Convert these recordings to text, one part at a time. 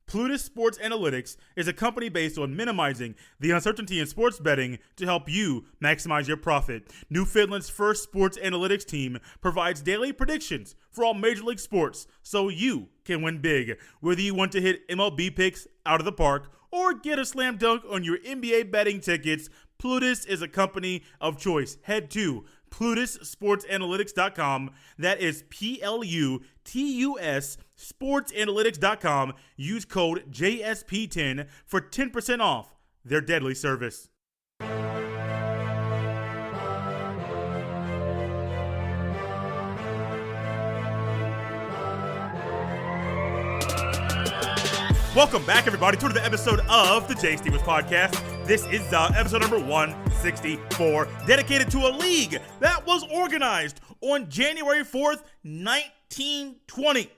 Plutus Sports Analytics is a company based on minimizing the uncertainty in sports betting to help you maximize your profit. Newfoundland's first sports analytics team provides daily predictions for all Major League sports so you can win big. Whether you want to hit MLB picks out of the park or get a slam dunk on your NBA betting tickets, Plutus is a company of choice. Head to PlutusSportsAnalytics.com. That is PLUTUS sportsanalytics.com. Use code JSP10 for 10% off their deadly service. Welcome back, everybody, to another episode of the Jay Stevens Podcast. This is episode number 164, dedicated to a league that was organized on January 4th, 1920,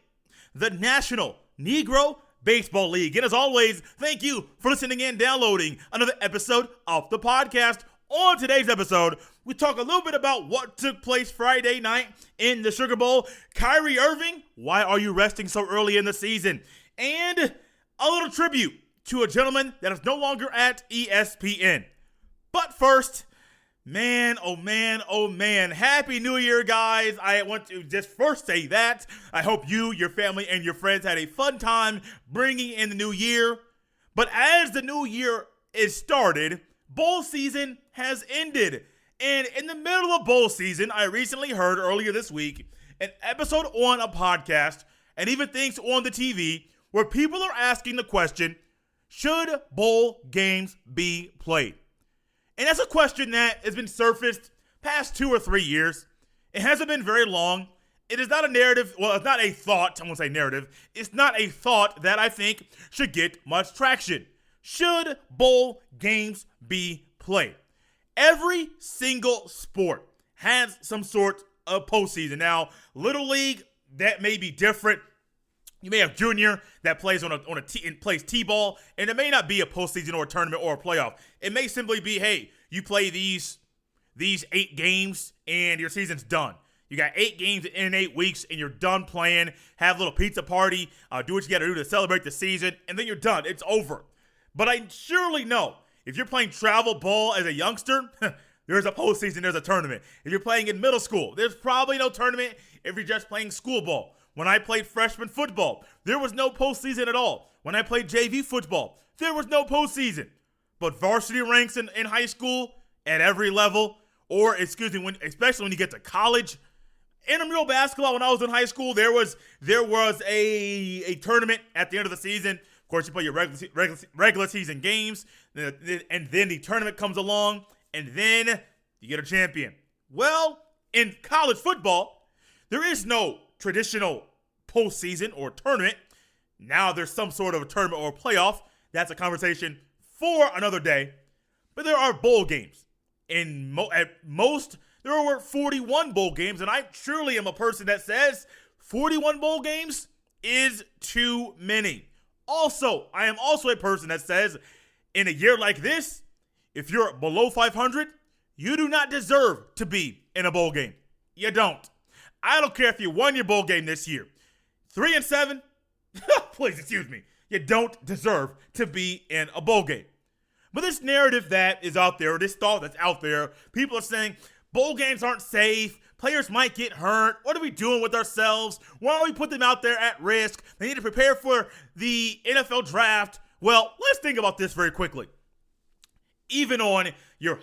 the National Negro Baseball League. And as always, thank you for listening and downloading another episode of the podcast. On today's episode, we talk a little bit about what took place Friday night in the Sugar Bowl. Kyrie Irving, why are you resting so early in the season? And a little tribute to a gentleman that is no longer at ESPN. But first, man, oh man, Happy New Year, guys. I want to just first say that. I hope you, your family, and your friends had a fun time bringing in the new year. But as the new year is started, bowl season has ended. And in the middle of bowl season, I recently heard earlier this week an episode on a podcast and even things on the TV where people are asking the question, should bowl games be played? And that's a question that has been surfaced past 2 or 3 years. It hasn't been very long. It is not a narrative. Well, it's not a thought. I won't say narrative. It's not a thought that I think should get much traction. Should bowl games be played? Every single sport has some sort of postseason. Now, Little League, that may be different. You may have junior that plays plays t-ball, and it may not be a postseason or a tournament or a playoff. It may simply be, hey, you play these 8 games and your season's done. You got 8 games in 8 weeks and you're done playing. Have a little pizza party, do what you got to do to celebrate the season, and then you're done. It's over. But I surely know if you're playing travel ball as a youngster, there's a postseason, there's a tournament. If you're playing in middle school, there's probably no tournament if you're just playing school ball. When I played freshman football, there was no postseason at all. When I played JV football, there was no postseason. But varsity ranks in high school at every level, or especially when you get to college. Intramural basketball, when I was in high school, there was a tournament at the end of the season. Of course, you play your regular season games, and then the tournament comes along, and then you get a champion. Well, in college football, there is no traditional postseason or tournament. Now there's some sort of a tournament or a playoff. That's a conversation for another day. But there are bowl games. At most, there are 41 bowl games, and I truly am a person that says 41 bowl games is too many. Also, I am also a person that says in a year like this, if you're below 500, you do not deserve to be in a bowl game. You don't. I don't care if you won your bowl game this year. 3-7, please excuse me. You don't deserve to be in a bowl game. But this narrative that is out there, this thought that's out there, people are saying bowl games aren't safe. Players might get hurt. What are we doing with ourselves? Why don't we put them out there at risk? They need to prepare for the NFL draft. Well, let's think about this very quickly. Even on your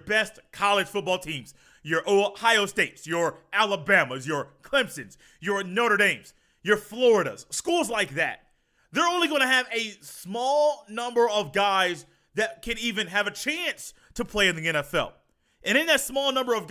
best college football teams, your Ohio States, your Alabamas, your Clemsons, your Notre Dames, your Floridas, schools like that, they're only going to have a small number of guys that can even have a chance to play in the NFL. And in that small number of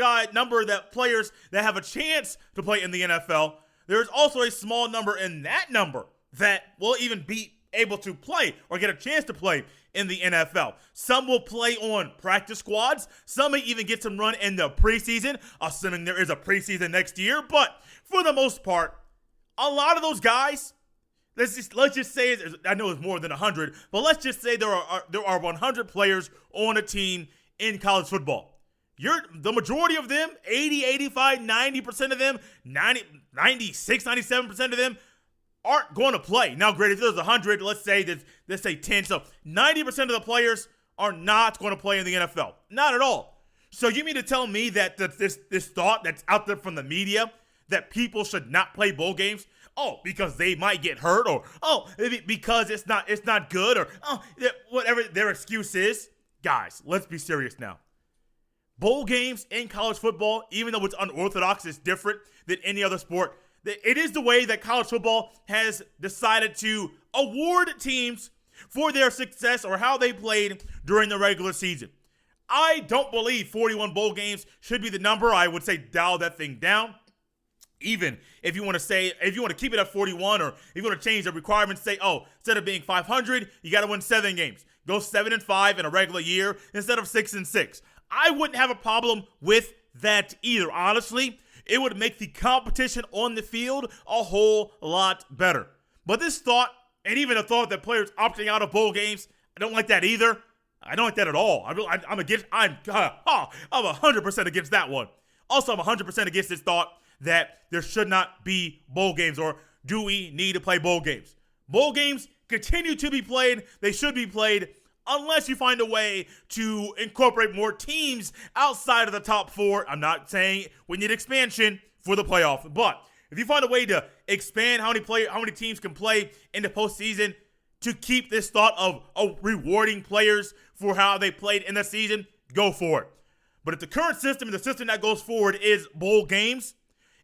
players that have a chance to play in the NFL, there's also a small number in that number that will even be able to play or get a chance to play in the NFL. Some will play on practice squads. Some may even get some run in the preseason, assuming there is a preseason next year. But for the most part, a lot of those guys, let's just say, I know it's more than 100, but let's just say there are 100 players on a team in college football. The majority of them, 80, 85, 90% of them, 96, 97% of them, aren't going to play. Now, granted, if there's 100, let's say 10, so 90% of the players are not going to play in the NFL. Not at all. So you mean to tell me that this thought that's out there from the media that people should not play bowl games? Oh, because they might get hurt, or because it's not good, or whatever their excuse is. Guys, let's be serious now. Bowl games in college football, even though it's unorthodox, it's different than any other sport. It is the way that college football has decided to award teams for their success or how they played during the regular season. I don't believe 41 bowl games should be the number. I would say dial that thing down. Even if you want to keep it at 41, or if you want to change the requirements, say, instead of being 500, you got to win 7 games. Go 7-5 in a regular year instead of 6-6. I wouldn't have a problem with that either. Honestly, it would make the competition on the field a whole lot better. But this thought, and even the thought that players opting out of bowl games, I don't like that either. I don't like that at all. I'm 100% against that one. Also, I'm 100% against this thought that there should not be bowl games, or do we need to play bowl games? Bowl games continue to be played. They should be played unless you find a way to incorporate more teams outside of the top 4. I'm not saying we need expansion for the playoff, but if you find a way to expand how many teams can play in the postseason to keep this thought of rewarding players for how they played in the season, go for it. But if the current system and the system that goes forward is bowl games,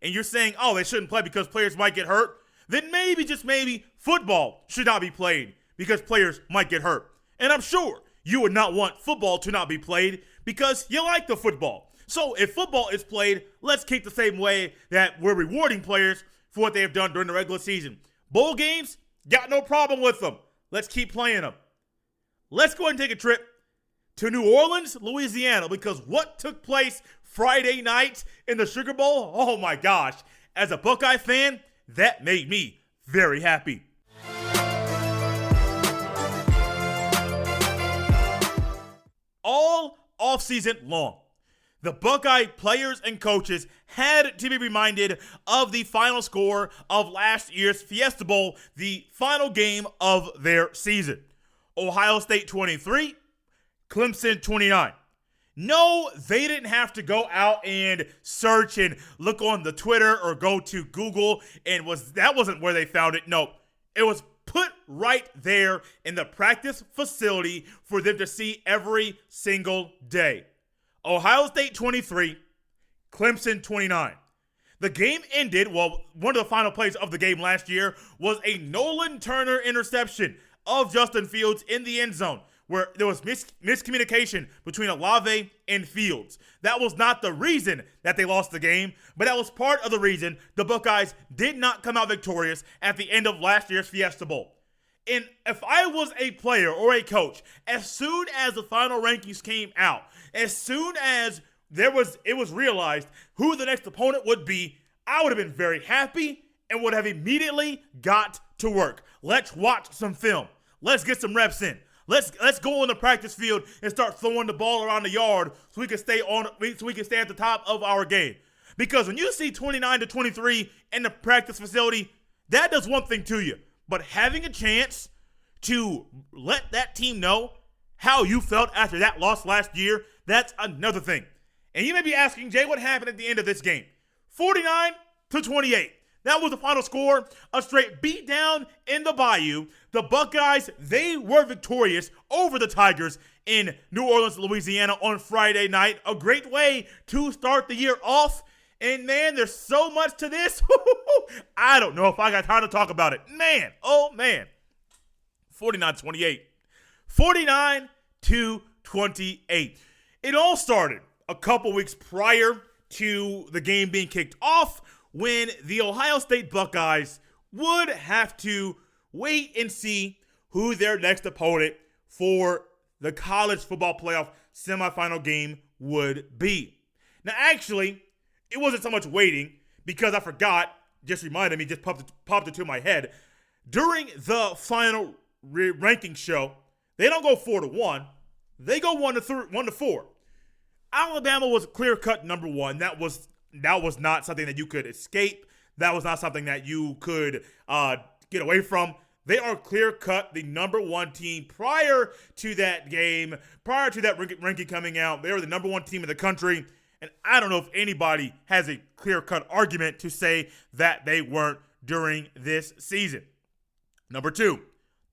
and you're saying, they shouldn't play because players might get hurt, then maybe, just maybe, football should not be played because players might get hurt. And I'm sure you would not want football to not be played because you like the football. So if football is played, let's keep the same way that we're rewarding players for what they have done during the regular season. Bowl games, got no problem with them. Let's keep playing them. Let's go ahead and take a trip to New Orleans, Louisiana, because what took place Friday night in the Sugar Bowl, oh my gosh, as a Buckeye fan, that made me very happy. All offseason long, the Buckeye players and coaches had to be reminded of the final score of last year's Fiesta Bowl, the final game of their season. Ohio State 23, Clemson 29. No, they didn't have to go out and search and look on the Twitter or go to Google, and that wasn't where they found it. No, it was put right there in the practice facility for them to see every single day. Ohio State 23, Clemson 29. The game ended, one of the final plays of the game last year was a Nolan Turner interception of Justin Fields in the end zone, where there was miscommunication between Olave and Fields. That was not the reason that they lost the game, but that was part of the reason the Buckeyes did not come out victorious at the end of last year's Fiesta Bowl. And if I was a player or a coach, as soon as the final rankings came out, as soon as it was realized who the next opponent would be, I would have been very happy and would have immediately got to work. Let's watch some film. Let's get some reps in. Let's go on the practice field and start throwing the ball around the yard so we can stay at the top of our game. Because when you see 29-23 in the practice facility, that does one thing to you. But having a chance to let that team know how you felt after that loss last year, that's another thing. And you may be asking, Jay, what happened at the end of this game? 49-28. That was the final score. A straight beatdown in the Bayou. The Buckeyes, they were victorious over the Tigers in New Orleans, Louisiana on Friday night. A great way to start the year off. And man, there's so much to this. I don't know if I got time to talk about it. Man, oh man. 49-28. 49-28. It all started a couple weeks prior to the game being kicked off, when the Ohio State Buckeyes would have to wait and see who their next opponent for the college football playoff semifinal game would be. Now, actually, it wasn't so much waiting, because I forgot, just reminded me, just popped into my head. During the final ranking show, they don't go 4-1. They go 1-4. Alabama was clear-cut number one. That was not something that you could escape. That was not something that you could get away from. They are clear-cut the number one team prior to that game, prior to that ranking coming out. They were the number one team in the country, and I don't know if anybody has a clear-cut argument to say that they weren't during this season. Number 2,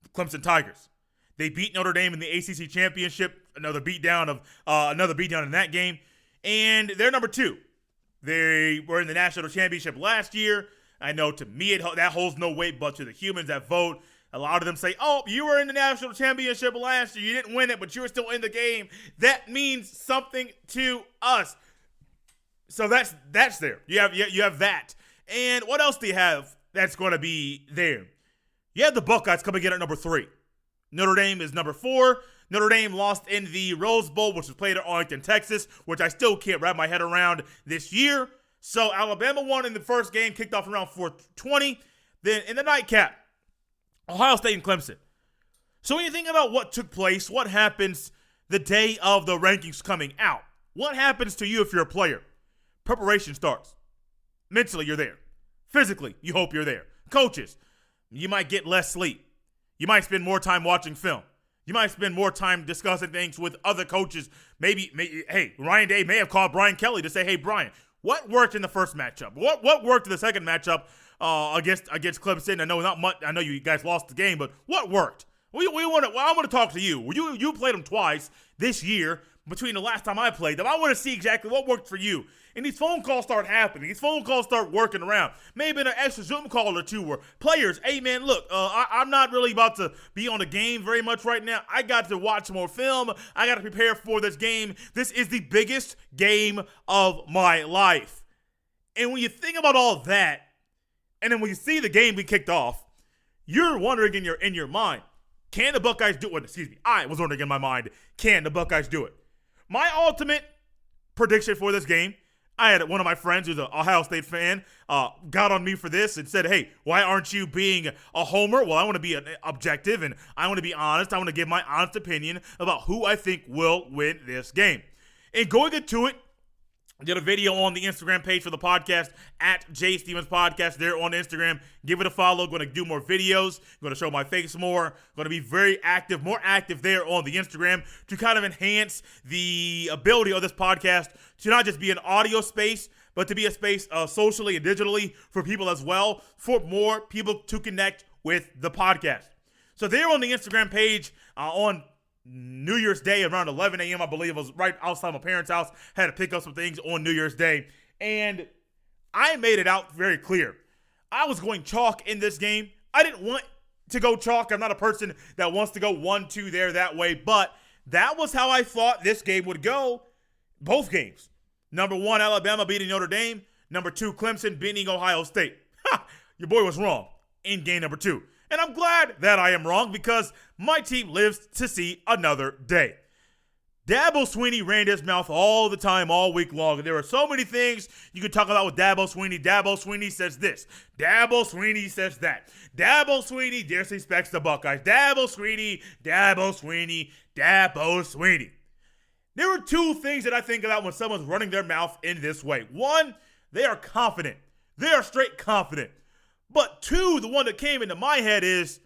the Clemson Tigers. They beat Notre Dame in the ACC championship, another beatdown in that game, and they're number 2. They were in the national championship last year. I know to me that holds no weight, but to the humans that vote, a lot of them say, oh, you were in the national championship last year. You didn't win it, but you were still in the game. That means something to us. So that's there. You have that. And what else do you have that's going to be there? You have the Buckeyes coming in at number 3. Notre Dame is number 4. Notre Dame lost in the Rose Bowl, which was played at Arlington, Texas, which I still can't wrap my head around this year. So Alabama won in the first game, kicked off around 4:20. Then in the nightcap, Ohio State and Clemson. So when you think about what took place, what happens the day of the rankings coming out, what happens to you if you're a player? Preparation starts. Mentally, you're there. Physically, you hope you're there. Coaches, you might get less sleep. You might spend more time watching film. You might spend more time discussing things with other coaches. Maybe hey, Ryan Day may have called Brian Kelly to say, hey, Brian, what worked in the first matchup? What worked in the second matchup against Clemson? I know not much. I know you guys lost the game, but what worked? I want to talk to you. You played them twice this year between the last time I played them. I want to see exactly what worked for you. And these phone calls start happening. These phone calls start working around. Maybe an extra Zoom call or two where players, hey, man, look, I'm not really about to be on the game very much right now. I got to watch more film. I got to prepare for this game. This is the biggest game of my life. And when you think about all that, and then when you see the game be kicked off, you're wondering in your mind, can the Buckeyes do it? I was wondering in my mind, can the Buckeyes do it? My ultimate prediction for this game, I had one of my friends who's an Ohio State fan got on me for this and said, hey, why aren't you being a homer? Well, I want to be objective and I want to be honest. I want to give my honest opinion about who I think will win this game. And going into it, I did a video on the Instagram page for the podcast at J Stevens Podcast there on Instagram. Give it a follow. Going to do more videos. Going to show my face more. Going to be very active, more active there on the Instagram to kind of enhance the ability of this podcast to not just be an audio space, but to be a space socially and digitally for people as well, for more people to connect with the podcast. So there on the Instagram page on New Year's Day around 11 a.m., I believe. I was right outside my parents' house. Had to pick up some things on New Year's Day. And I made it out very clear. I was going chalk in this game. I didn't want to go chalk. I'm not a person that wants to go 1-2 there that way. But that was how I thought this game would go. Both games. Number 1, Alabama beating Notre Dame. Number 2, Clemson beating Ohio State. Ha! Your boy was wrong in game number 2. And I'm glad that I am wrong because my team lives to see another day. Dabo Swinney ran his mouth all the time, all week long. And there are so many things you could talk about with Dabo Swinney. Dabo Swinney says this. Dabo Swinney says that. Dabo Swinney disrespects the Buckeyes. Dabo Swinney, Dabo Swinney, Dabo Swinney. There are 2 things that I think about when someone's running their mouth in this way. 1, they are confident. They are straight confident. But 2, the one that came into my head is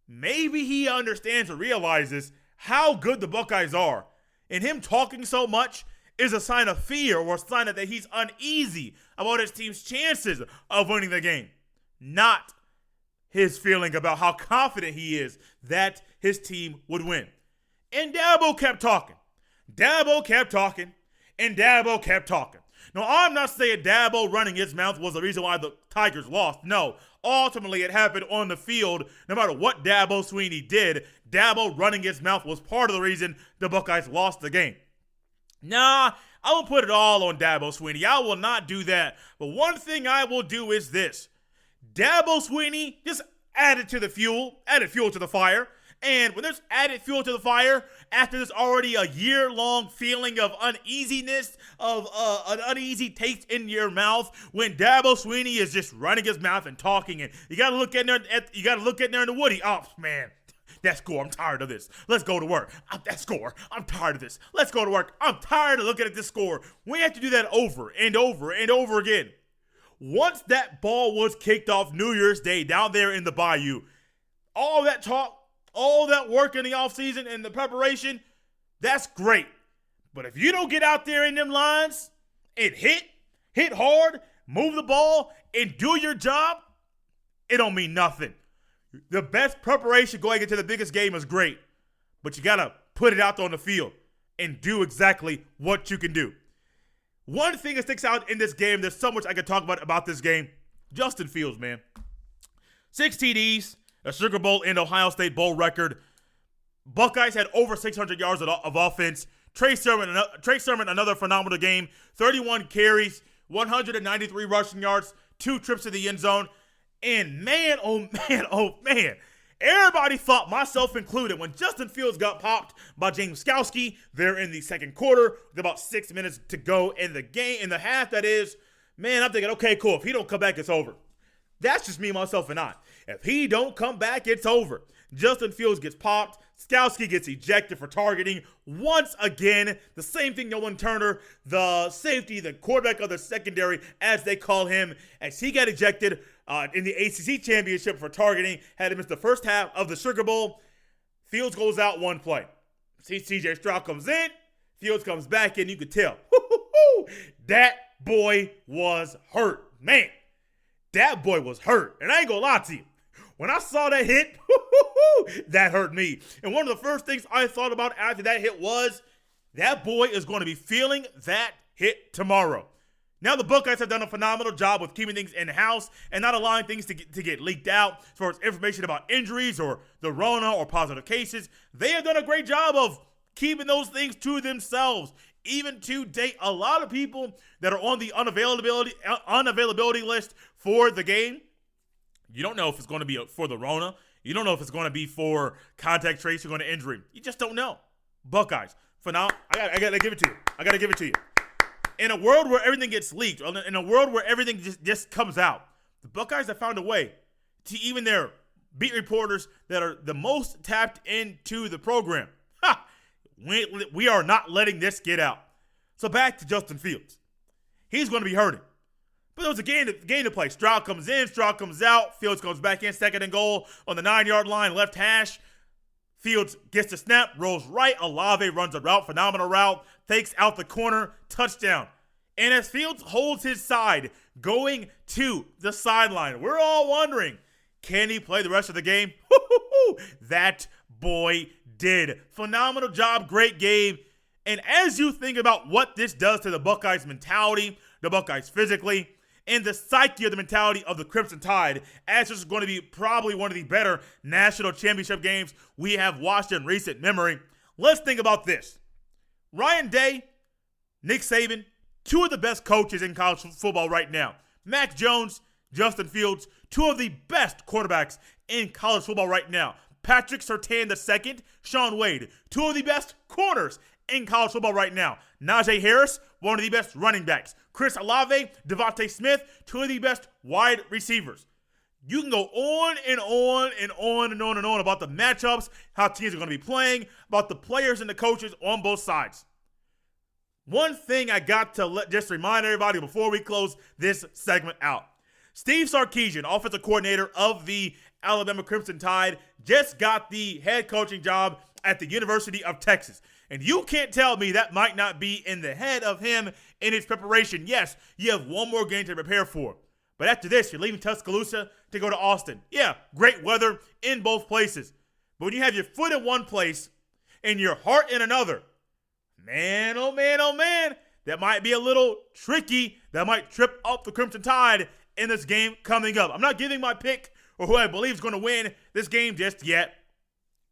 maybe he understands or realizes how good the Buckeyes are. And him talking so much is a sign of fear or a sign that he's uneasy about his team's chances of winning the game. Not his feeling about how confident he is that his team would win. And Dabo kept talking. Dabo kept talking. And Dabo kept talking. Now, I'm not saying Dabo running his mouth was the reason why the Tigers lost. No, ultimately it happened on the field. No matter what Dabo Swinney did, Dabo running his mouth was part of the reason the Buckeyes lost the game. Nah, I won't put it all on Dabo Swinney. I will not do that. But one thing I will do is this. Dabo Swinney just added fuel to the fire. And when there's added fuel to the fire, after there's already a year-long feeling of uneasiness, of an uneasy taste in your mouth, when Dabo Swinney is just running his mouth and talking, and you gotta look in there in the Woody. Oh man, that score, I'm tired of this. Let's go to work. That score, I'm tired of this. Let's go to work. I'm tired of looking at this score. We have to do that over and over and over again. once that ball was kicked off New Year's Day down there in the Bayou, all that talk, all that work in the offseason and the preparation, that's great. But if you don't get out there in them lines and hit hard, move the ball, and do your job, it don't mean nothing. The best preparation going into the biggest game is great, but you got to put it out there on the field and do exactly what you can do. One thing that sticks out in this game, there's so much I can talk about this game. Justin Fields, man. 6 TDs, a Sugar Bowl and Ohio State Bowl record. Buckeyes had over 600 yards of offense. Trey Sermon, another phenomenal game. 31 carries, 193 rushing yards, 2 trips to the end zone. And man, oh man, everybody thought, myself included, when Justin Fields got popped by James Skalski there in the second quarter with about 6 minutes to go in the game, in the half that is, man, I'm thinking, okay, cool. If he don't come back, it's over. That's just me, myself, and I. If he don't come back, it's over. Justin Fields gets popped. Skalski gets ejected for targeting. Once again, the same thing Nolan Turner, the safety, the quarterback of the secondary, as they call him, as he got ejected in the ACC championship for targeting, had to miss the first half of the Sugar Bowl. Fields goes out one play. CJ Stroud comes in. Fields comes back in. You could tell. That boy was hurt. Man, that boy was hurt. And I ain't gonna lie to you. When I saw that hit, that hurt me. And one of the first things I thought about after that hit was, that boy is going to be feeling that hit tomorrow. Now the Buckeyes have done a phenomenal job with keeping things in-house and not allowing things to get leaked out as far as information about injuries or the Rona or positive cases. They have done a great job of keeping those things to themselves. Even to date, a lot of people that are on the unavailability list for the game, you don't know if it's going to be for the Rona. You don't know if it's going to be for contact tracing or going to injury. You just don't know. Buckeyes, for now, I got to give it to you. I got to give it to you. In a world where everything gets leaked, in a world where everything just comes out, the Buckeyes have found a way to even their beat reporters that are the most tapped into the program. We are not letting this get out. So back to Justin Fields. He's going to be hurting. But it was a game to play. Stroud comes in, Stroud comes out. Fields comes back in, 2nd and goal on the 9-yard line, left hash. Fields gets the snap, rolls right. Olave runs a route, phenomenal route, fakes out the corner, touchdown. And as Fields holds his side, going to the sideline, we're all wondering, can he play the rest of the game? That boy did. Phenomenal job, great game. And as you think about what this does to the Buckeyes mentality, the Buckeyes physically, and the psyche of the mentality of the Crimson Tide, as this is going to be probably one of the better national championship games we have watched in recent memory, let's think about this. Ryan Day, Nick Saban, 2 of the best coaches in college football right now. Mac Jones, Justin Fields, 2 of the best quarterbacks in college football right now. Patrick Surtain II, Sean Wade, 2 of the best corners in college football right now. Najee Harris, one of the best running backs. Chris Olave, Devontae Smith, 2 of the best wide receivers. You can go on and on and on and on and on about the matchups, how teams are going to be playing, about the players and the coaches on both sides. One thing I got to just remind everybody before we close this segment out. Steve Sarkisian, offensive coordinator of the Alabama Crimson Tide, just got the head coaching job at the University of Texas. And you can't tell me that might not be in the head of him in his preparation. Yes, you have one more game to prepare for. But after this, you're leaving Tuscaloosa to go to Austin. Yeah, great weather in both places. But when you have your foot in one place and your heart in another, man, oh man, that might be a little tricky. That might trip up the Crimson Tide in this game coming up. I'm not giving my pick or who I believe is going to win this game just yet.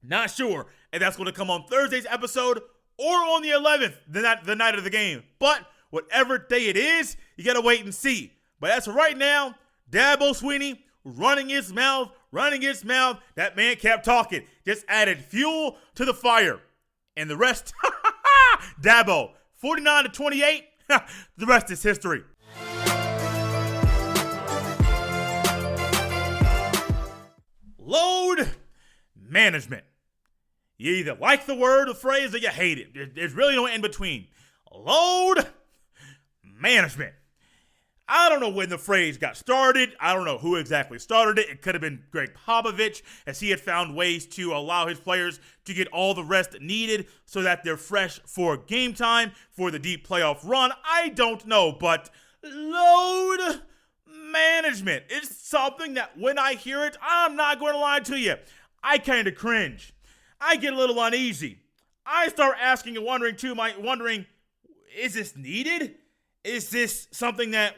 Not sure if that's going to come on Thursday's episode or on the 11th, the night of the game. But whatever day it is, you got to wait and see. But as of right now, Dabo Swinney running his mouth. That man kept talking. Just added fuel to the fire. And the rest, Dabo, 49-28, the rest is history. Load management. You either like the word or phrase or you hate it. There's really no in between. Load management. I don't know when the phrase got started. I don't know who exactly started it. It could have been Greg Popovich, as he had found ways to allow his players to get all the rest needed so that they're fresh for game time, for the deep playoff run. I don't know, but load management is something that when I hear it, I'm not going to lie to you, I kind of cringe. I get a little uneasy. I start asking and wondering, is this needed? Is this something that,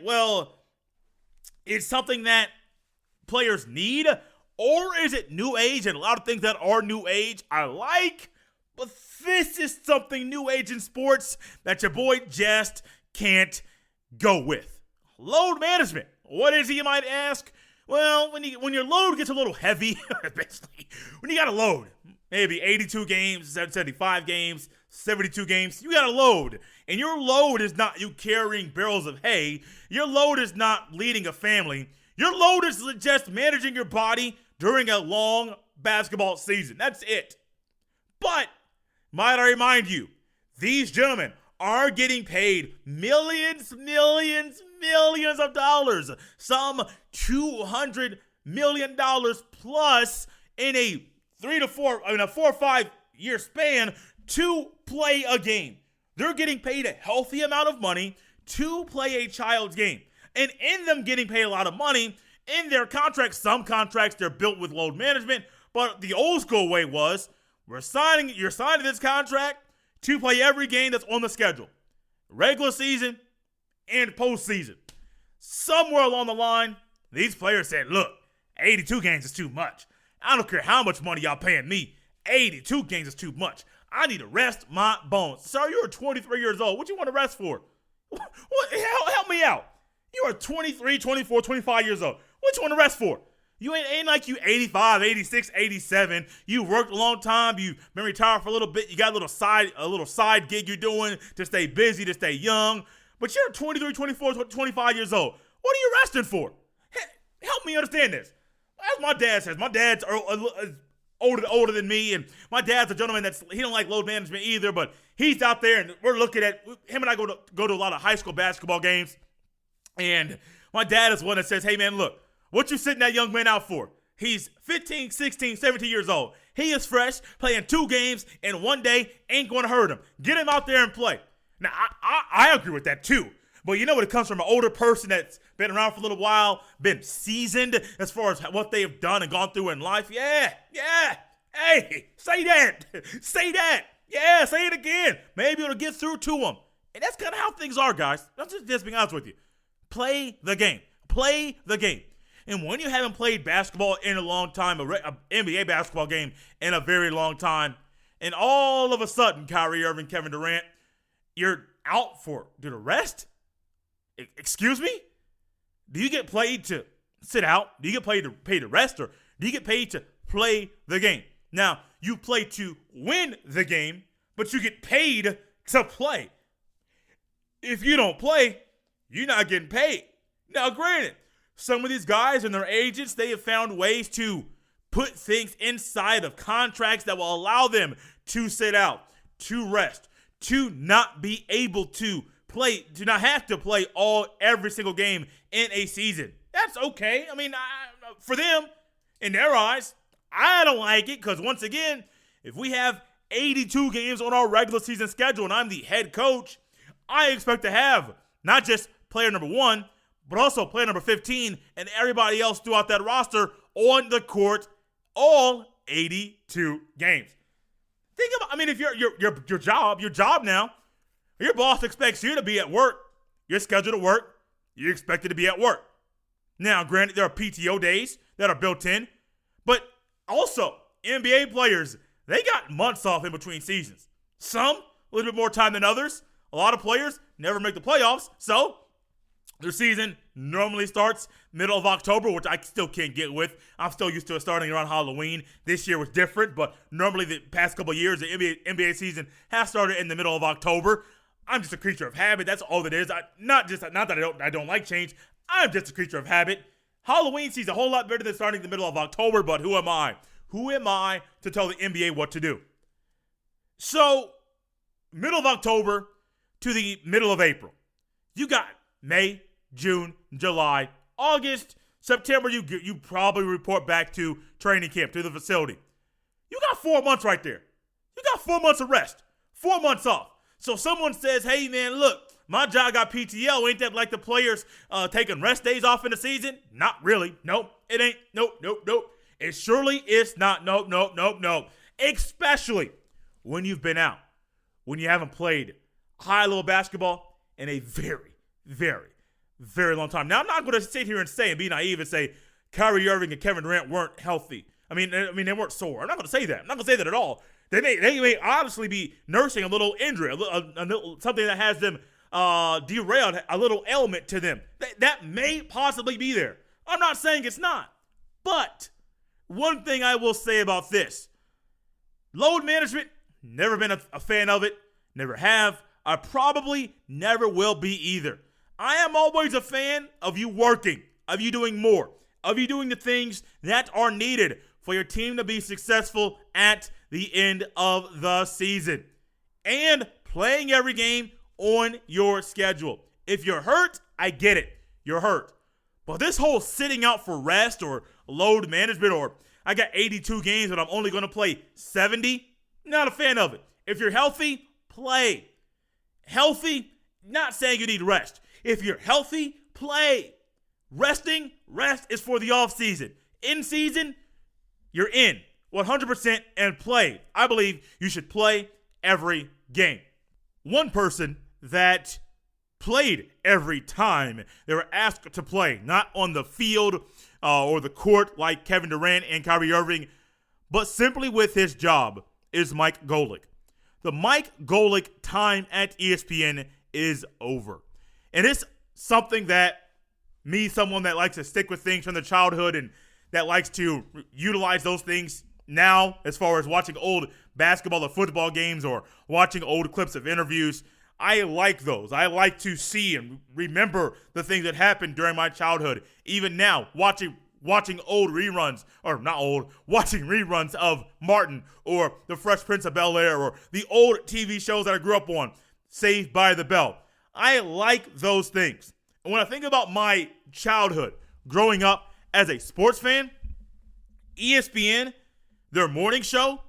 it's something that players need? Or is it new age? And a lot of things that are new age I like, but this is something new age in sports that your boy just can't go with. Load management. What is it, you might ask? Well, when your load gets a little heavy, basically, when you got to load, maybe 82 games, 75 games, 72 games, you got to load. And your load is not you carrying barrels of hay. Your load is not leading a family. Your load is just managing your body during a long basketball season. That's it. But, might I remind you, these gentlemen are getting paid millions of dollars. Some $200 million plus in a 4 or 5 year span to play a game. They're getting paid a healthy amount of money to play a child's game. And in them getting paid a lot of money, in their contracts, some contracts, they're built with load management, but the old school way was, you're signing this contract to play every game that's on the schedule. Regular season and postseason. Somewhere along the line, these players said, look, 82 games is too much. I don't care how much money y'all paying me. 82 games is too much. I need to rest my bones. Sir, you're 23 years old. What you want to rest for? Help me out. You are 23, 24, 25 years old. What you want to rest for? You ain't like you 85, 86, 87. You worked a long time. You've been retired for a little bit. You got a little side gig you're doing to stay busy, to stay young. But you're 23, 24, 25 years old. What are you resting for? Help me understand this. As my dad says, my dad's older than me, and my dad's a gentleman he don't like load management either, but he's out there, and we're looking at him, and I go to a lot of high school basketball games, and my dad is one that says, hey man, look, what you sitting that young man out for? He's 15, 16, 17 years old. He is fresh, playing 2 games in one day, ain't going to hurt him. Get him out there and play. Now, I agree with that too. But you know when it comes from an older person that's been around for a little while, been seasoned as far as what they have done and gone through in life, yeah, hey, say that, yeah, say it again. Maybe it'll get through to them. And that's kind of how things are, guys. I'm just being honest with you. Play the game. And when you haven't played basketball in a long time, an NBA basketball game in a very long time, and all of a sudden, Kyrie Irving, Kevin Durant, you're out for due to rest? Excuse me? Do you get paid to sit out? Do you get paid to rest? Or do you get paid to play the game? Now, you play to win the game, but you get paid to play. If you don't play, you're not getting paid. Now, granted, some of these guys and their agents, they have found ways to put things inside of contracts that will allow them to sit out, to rest, to not be able to play, to not have to play every single game in a season. That's okay. I mean, for them, in their eyes, I don't like it because, once again, if we have 82 games on our regular season schedule and I'm the head coach, I expect to have not just player number 1, but also player number 15 and everybody else throughout that roster on the court all 82 games. Think about, I mean, if your job now, your boss expects you to be at work, you're scheduled to work, you're expected to be at work. Now, granted, there are PTO days that are built in, but also NBA players, they got months off in between seasons. Some, a little bit more time than others. A lot of players never make the playoffs, so their season normally starts middle of October, which I still can't get with. I'm still used to it starting around Halloween. This year was different, but normally the past couple of years, the NBA season has started in the middle of October. I'm just a creature of habit. That's all it is. Not that I don't like change. I'm just a creature of habit. Halloween seems a whole lot better than starting in the middle of October, but who am I? Who am I to tell the NBA what to do? So, middle of October to the middle of April. You got May, June, July, August, September, you probably report back to training camp, to the facility. You got 4 months right there. You got 4 months of rest, 4 months off. So someone says, hey, man, look, my job got PTO. Ain't that like the players taking rest days off in the season? Not really. Nope, it ain't. Nope. It surely is not. Nope. Especially when you've been out, when you haven't played high-level basketball in a very, very, very long time. Now, I'm not going to sit here and say and be naive and say Kyrie Irving and Kevin Durant weren't healthy. I mean, they weren't sore. I'm not going to say that. I'm not going to say that at all. They may honestly be nursing a little injury, a little, something that has them derailed, a little ailment to them. That may possibly be there. I'm not saying it's not. But one thing I will say about this, load management, never been a fan of it, never have. I probably never will be either. I am always a fan of you working, of you doing more, of you doing the things that are needed for your team to be successful at the end of the season. And playing every game on your schedule. If you're hurt, I get it. You're hurt. But this whole sitting out for rest or load management or I got 82 games but I'm only going to play 70, not a fan of it. If you're healthy, play. Healthy, not saying you need rest. If you're healthy, play. Rest is for the off season. In season, you're in 100% and play. I believe you should play every game. One person that played every time they were asked to play, not on the field or the court like Kevin Durant and Kyrie Irving, but simply with his job, is Mike Golic. The Mike Golic time at ESPN is over. And it's something that me, someone that likes to stick with things from the childhood and that likes to utilize those things now as far as watching old basketball or football games or watching old clips of interviews, I like those. I like to see and remember the things that happened during my childhood. Even now, watching old reruns, or not old, watching reruns of Martin or The Fresh Prince of Bel-Air or the old TV shows that I grew up on, Saved by the Bell. I like those things. And when I think about my childhood, growing up as a sports fan, ESPN, their morning show,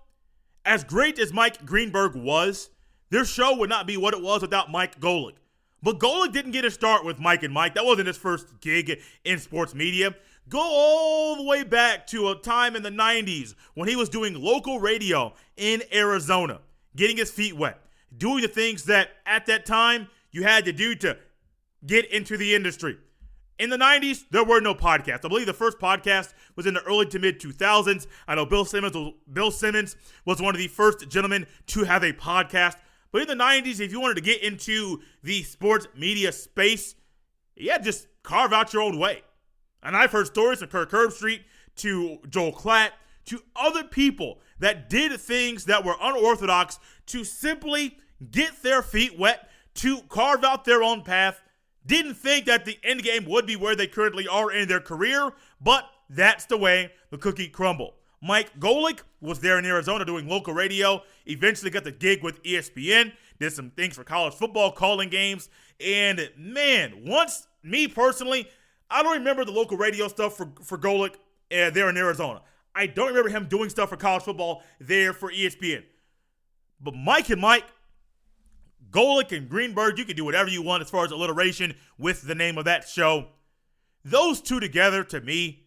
as great as Mike Greenberg was, their show would not be what it was without Mike Golic. But Golic didn't get a start with Mike and Mike. That wasn't his first gig in sports media. Go all the way back to a time in the 90s when he was doing local radio in Arizona, getting his feet wet, doing the things that at that time you had to do to get into the industry. In the 90s, there were no podcasts. I believe the first podcast was in the early to mid 2000s. I know Bill Simmons was one of the first gentlemen to have a podcast. But in the 90s, if you wanted to get into the sports media space, you had to just carve out your own way. And I've heard stories from Kirk Herbstreit to Joel Klatt to other people that did things that were unorthodox to simply get their feet wet, to carve out their own path. Didn't think that the end game would be where they currently are in their career, but that's the way the cookie crumbled. Mike Golic was there in Arizona doing local radio, eventually got the gig with ESPN, did some things for college football, calling games, and man, once, me personally, I don't remember the local radio stuff for Golic there in Arizona. I don't remember him doing stuff for college football there for ESPN. But Mike and Mike, Golic and Greenberg, you can do whatever you want as far as alliteration with the name of that show. Those two together, to me,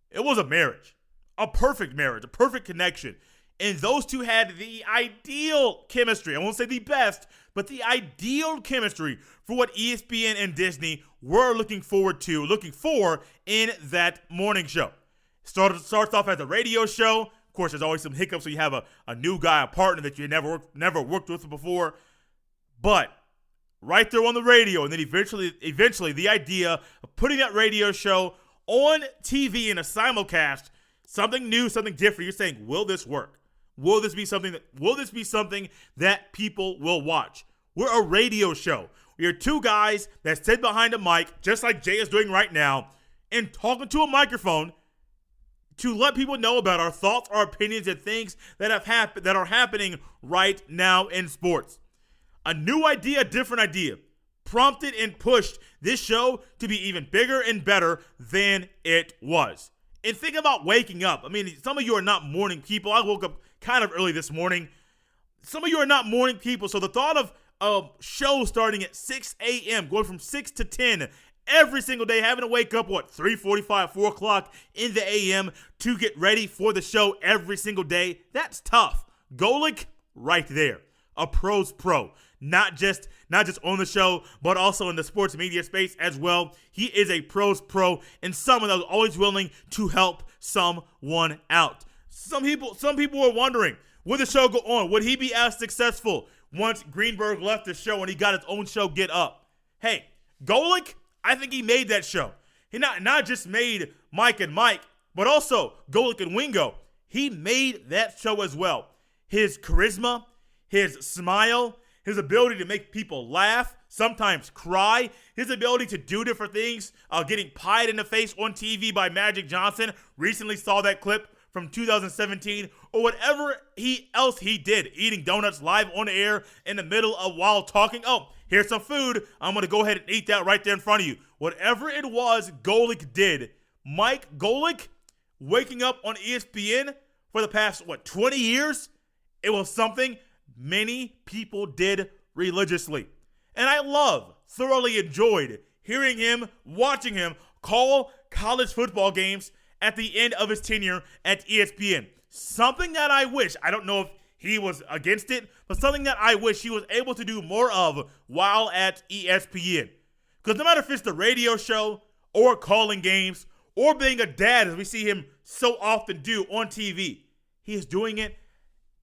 it was a marriage. A perfect marriage, a perfect connection. And those two had the ideal chemistry. I won't say the best, but the ideal chemistry for what ESPN and Disney were looking for in that morning show. Starts off as a radio show. Of course, there's always some hiccups when you have a new guy, a partner that you never worked with before. But right there on the radio, and then eventually the idea of putting that radio show on TV in a simulcast, something new, something different. You're saying, will this work? Will this be something that people will watch? We're a radio show. We're two guys that sit behind a mic, just like Jay is doing right now, and talking to a microphone to let people know about our thoughts, our opinions, and things that are happening right now in sports. A new idea, different idea. prompted and pushed this show to be even bigger and better than it was. And think about waking up. I mean, some of you are not morning people. I woke up kind of early this morning. Some of you are not morning people, so the thought of a show starting at 6 a.m., going from 6 to 10 every single day, having to wake up, 3:45, 4 o'clock in the a.m. to get ready for the show every single day, that's tough. Golic, right there. A pro's pro. Not just on the show, but also in the sports media space as well. He is a pro's pro and someone that was always willing to help someone out. Some people were wondering, would the show go on? Would he be as successful once Greenberg left the show and he got his own show, Get Up? Hey, Golic, I think he made that show. He not just made Mike and Mike, but also Golic and Wingo. He made that show as well. His charisma, his smile, his ability to make people laugh, sometimes cry, his ability to do different things, getting pied in the face on TV by Magic Johnson. Recently saw that clip from 2017, or whatever else he did, eating donuts live on the air in the middle of while talking. Oh, here's some food. I'm going to go ahead and eat that right there in front of you. Whatever it was Golic did, Mike Golic, waking up on ESPN for the past, 20 years, it was something many people did religiously. And I thoroughly enjoyed hearing him, watching him call college football games at the end of his tenure at ESPN. Something that I wish, I don't know if he was against it, but something that I wish he was able to do more of while at ESPN. Because no matter if it's the radio show or calling games or being a dad, as we see him so often do on TV, he is doing it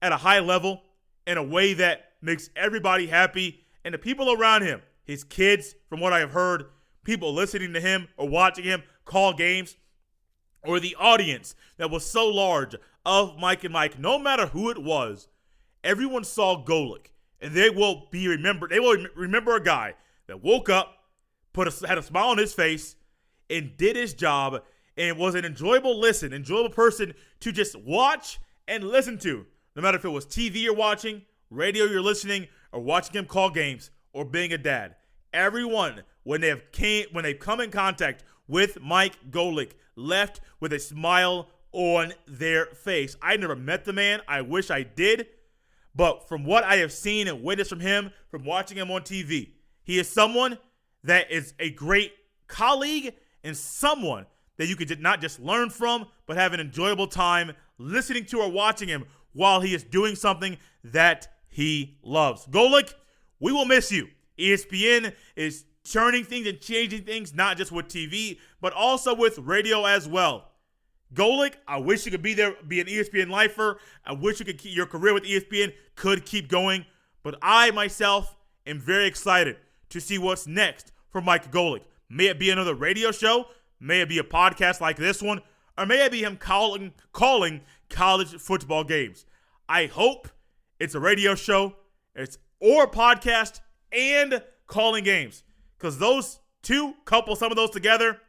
at a high level in a way that makes everybody happy, and the people around him, his kids, from what I have heard, people listening to him or watching him call games, or the audience that was so large of Mike and Mike, no matter who it was, everyone saw Golic, and they will be remembered. They will remember a guy that woke up, had a smile on his face, and did his job, and was an enjoyable person to just watch and listen to. No matter if it was TV you're watching, radio you're listening, or watching him call games, or being a dad. Everyone, when they've come in contact with Mike Golic, left with a smile on their face. I never met the man. I wish I did. But from what I have seen and witnessed from him, from watching him on TV, he is someone that is a great colleague and someone that you could not just learn from, but have an enjoyable time listening to or watching him while he is doing something that he loves. Golic, we will miss you. ESPN is turning things and changing things, not just with TV, but also with radio as well. Golic, I wish you could be there, be an ESPN lifer. I wish you could keep your career with ESPN could keep going. But I myself am very excited to see what's next for Mike Golic. May it be another radio show, may it be a podcast like this one, or may it be him calling college football games. I hope it's a radio show, or a podcast, and calling games. Because those two, couple some of those together,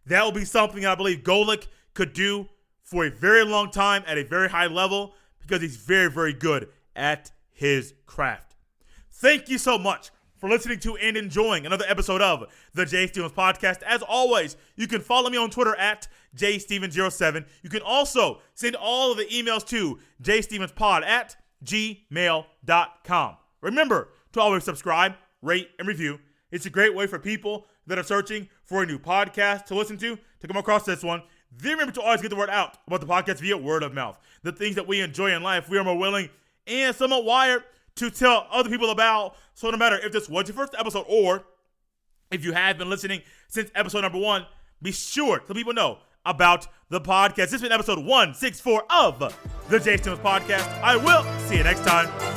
that will be something I believe Golic could do for a very long time at a very high level, because he's very, very good at his craft. Thank you so much for listening to and enjoying another episode of the Jay Stevens Podcast. As always, you can follow me on Twitter at jstevens07. You can also send all of the emails to jstevenspod@gmail.com. Remember to always subscribe, rate, and review. It's a great way for people that are searching for a new podcast to listen to come across this one. Then remember to always get the word out about the podcast via word of mouth. The things that we enjoy in life, we are more willing and somewhat wired to tell other people about. So no matter if this was your first episode or if you have been listening since episode number 1, be sure to let people know about the podcast. This has been episode 164 of the Jay Stevens Podcast. I will see you next time.